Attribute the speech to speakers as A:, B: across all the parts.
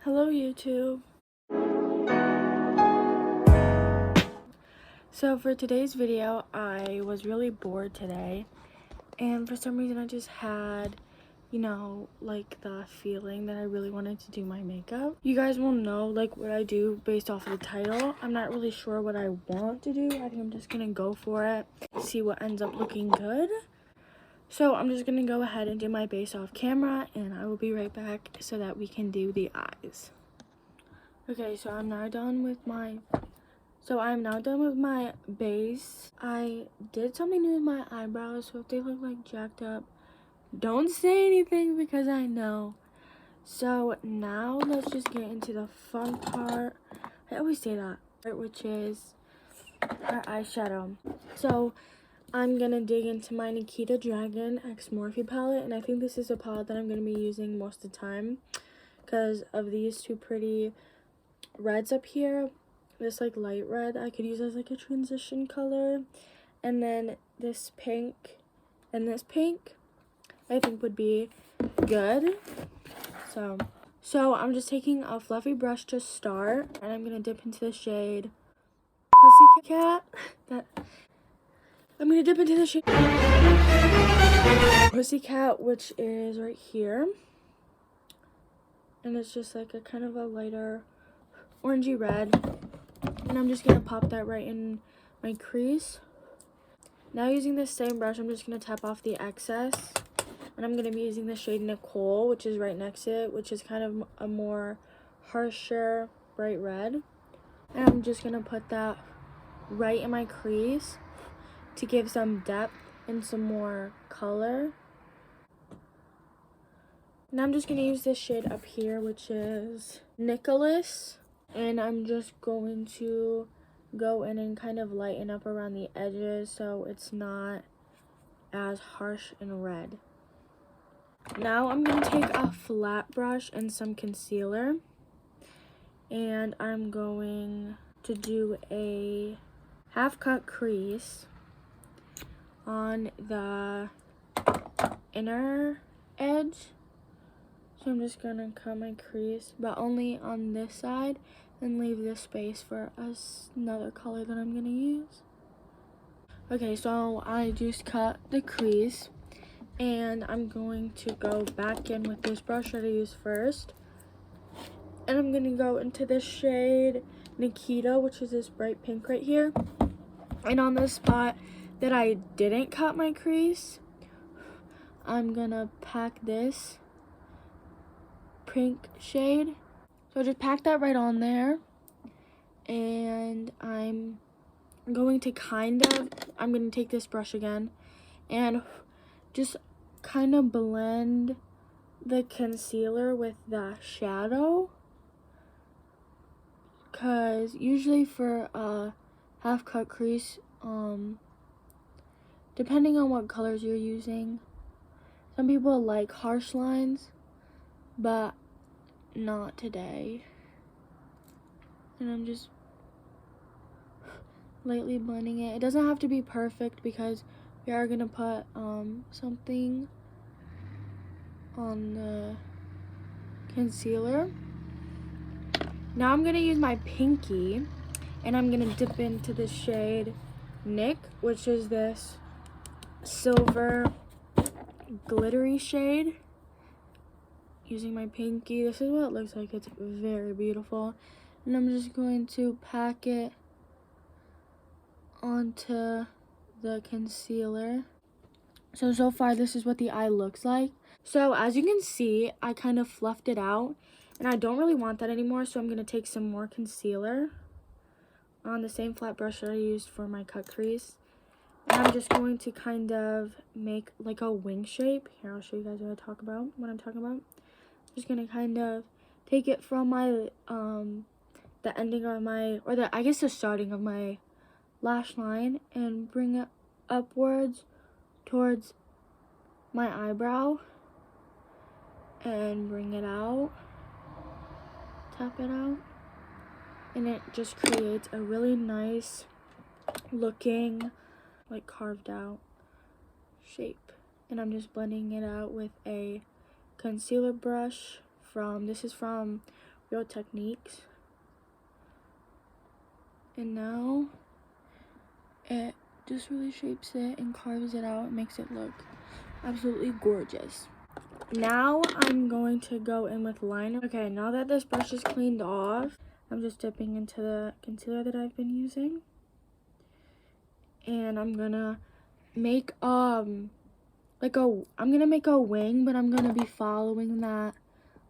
A: Hello YouTube. So for today's video, I was really bored today, and for some reason I just had, like the feeling that I really wanted to do my makeup. You guys will know like what I do based off of the title. I'm not really sure what I want to do. I think I'm just gonna go for it, see what ends up looking good. So I'm just gonna go ahead and do my base off camera, and I will be right back so that we can do the eyes. Okay, so I'm now done with my base. I did something new with my eyebrows, so if they look like jacked up, don't say anything because I know. So now let's just get into the fun part. I always say that, which is our eyeshadow. So I'm gonna dig into my Nikita Dragon X Morphe palette, and I think this is a palette that I'm gonna be using most of the time because of these two pretty reds up here. This like light red I could use as like a transition color, and then this pink and this pink I think would be good. So I'm just taking a fluffy brush to start, and I'm gonna dip into the shade Pussycat. I'm gonna dip into the shade Pussycat, which is right here, and it's just like a kind of a lighter orangey red. And I'm just going to pop that right in my crease. Now using this same brush, I'm just going to tap off the excess. And I'm going to be using the shade Nicole, which is right next to it, which is kind of a more harsher bright red. And I'm just going to put that right in my crease to give some depth and some more color. Now I'm just going to use this shade up here, which is Nicholas. And I'm just going to go in and kind of lighten up around the edges so it's not as harsh and red. Now I'm going to take a flat brush and some concealer, and I'm going to do a half cut crease on the inner edge. So I'm just going to cut my crease, but only on this side, and leave this space for another color that I'm going to use. Okay, so I just cut the crease, and I'm going to go back in with this brush that I used first. And I'm going to go into the shade Nikita, which is this bright pink right here. And on the spot that I didn't cut my crease, I'm going to pack this pink shade. So just pack that right on there, and I'm going to take this brush again and just kind of blend the concealer with the shadow, because usually for a half cut crease, depending on what colors you're using, some people like harsh lines, but not today. And I'm just lightly blending it. It doesn't have to be perfect because we are gonna put something on the concealer. Now I'm gonna use my pinky, and I'm gonna dip into the shade Nick, which is this silver glittery shade. Using my pinky, this is what it looks like. It's very beautiful, and I'm just going to pack it onto the concealer. So far this is what the eye looks like. So as you can see, I kind of fluffed it out, and I don't really want that anymore, so I'm going to take some more concealer on the same flat brush that I used for my cut crease, and I'm just going to kind of make like a wing shape. Here, I'll show you guys what I'm talking about. I'm just going to kind of take it from my the ending of my, or the starting of my lash line, and bring it upwards towards my eyebrow and bring it out, tap it out, and it just creates a really nice looking, like carved out shape. And I'm just blending it out with a concealer brush this is from Real Techniques. And now it just really shapes it and carves it out and makes it look absolutely gorgeous. Now I'm going to go in with liner. Okay, now that this brush is cleaned off, I'm just dipping into the concealer that I've been using. And I'm gonna make I'm gonna make a wing, but I'm gonna be following that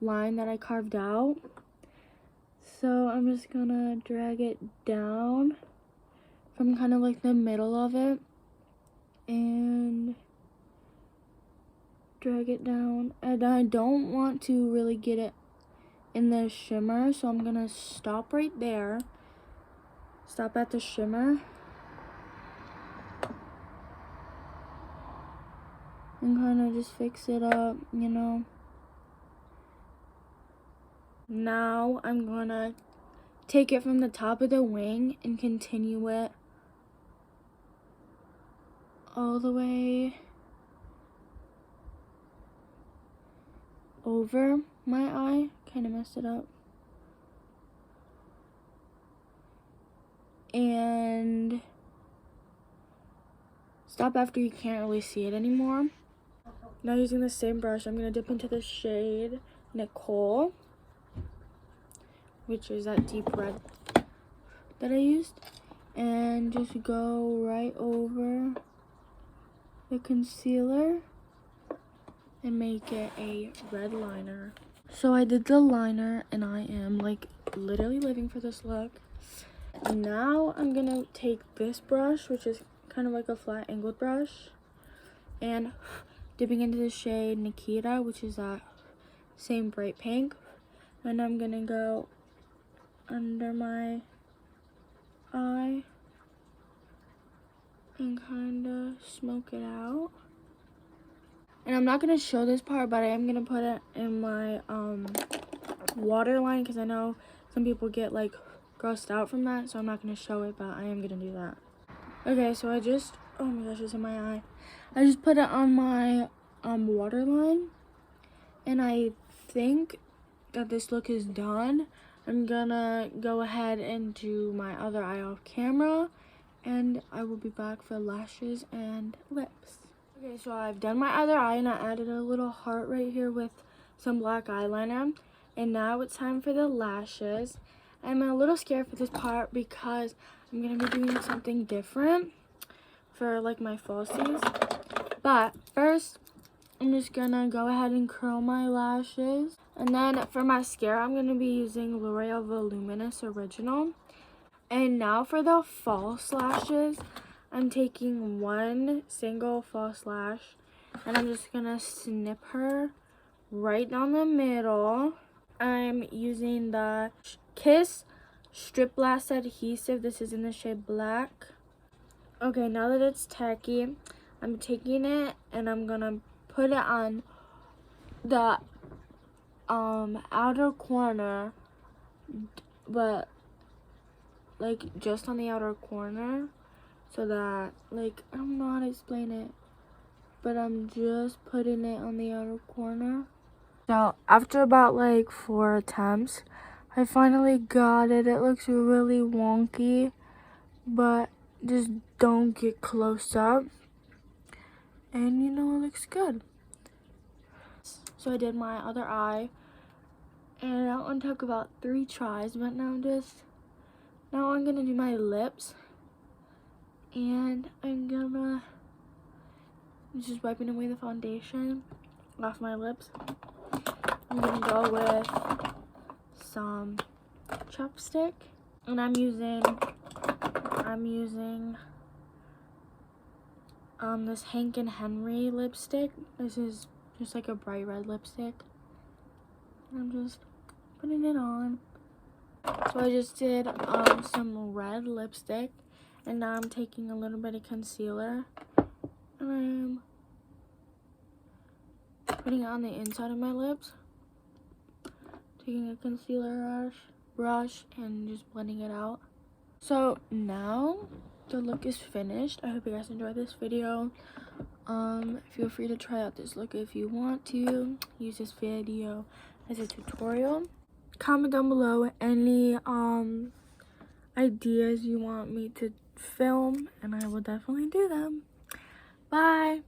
A: line that I carved out. So I'm just gonna drag it down from kind of like the middle of it and drag it down. And I don't want to really get it in the shimmer, so I'm gonna stop right there. Stop at the shimmer. And kind of just fix it up, you know. Now I'm gonna take it from the top of the wing and continue it all the way over my eye. Kind of messed it up. And stop after you can't really see it anymore. Now using the same brush, I'm gonna dip into the shade Nicole, which is that deep red that I used, and just go right over the concealer and make it a red liner. So I did the liner and I am like literally living for this look. Now I'm gonna take this brush, which is kind of like a flat angled brush, and dipping into the shade Nikita, which is that same bright pink, and I'm gonna go under my eye and kind of smoke it out. And I'm not gonna show this part, but I am gonna put it in my waterline because I know some people get like grossed out from that, so I'm not gonna show it, but I am gonna do that. Okay, so I just, oh my gosh, it's in my eye. I just put it on my waterline, and I think that this look is done. I'm gonna go ahead and do my other eye off camera, and I will be back for lashes and lips. Okay, so I've done my other eye, and I added a little heart right here with some black eyeliner, and now it's time for the lashes. I'm a little scared for this part because I'm gonna be doing something different for like my falsies. But first, I'm just gonna go ahead and curl my lashes. And then for mascara, I'm gonna be using L'Oreal Voluminous Original. And now for the false lashes, I'm taking one single false lash and I'm just gonna snip her right down the middle. I'm using the Kiss Strip Blast Adhesive. This is in the shade Black. Okay, now that it's tacky, I'm taking it and I'm gonna put it on the outer corner, but like just on the outer corner, so that like I don't know how to explain it, but I'm just putting it on the outer corner. So after about like 4 attempts, I finally got it. It looks really wonky, but just don't get close up, and you know, it looks good. So I did my other eye, and that one took about 3 tries, but now I'm gonna do my lips, and I'm gonna just wiping away the foundation off my lips. I'm gonna go with some chapstick, and I'm using this Hank and Henry lipstick. This is just like a bright red lipstick. I'm just putting it on. So I just did some red lipstick, and now I'm taking a little bit of concealer and I'm putting it on the inside of my lips. Taking a concealer brush and just blending it out. So now the look is finished. I hope you guys enjoyed this video. Feel free to try out this look if you want to. Use this video as a tutorial. comment down below any ideas you want me to film, and I will definitely do them. Bye.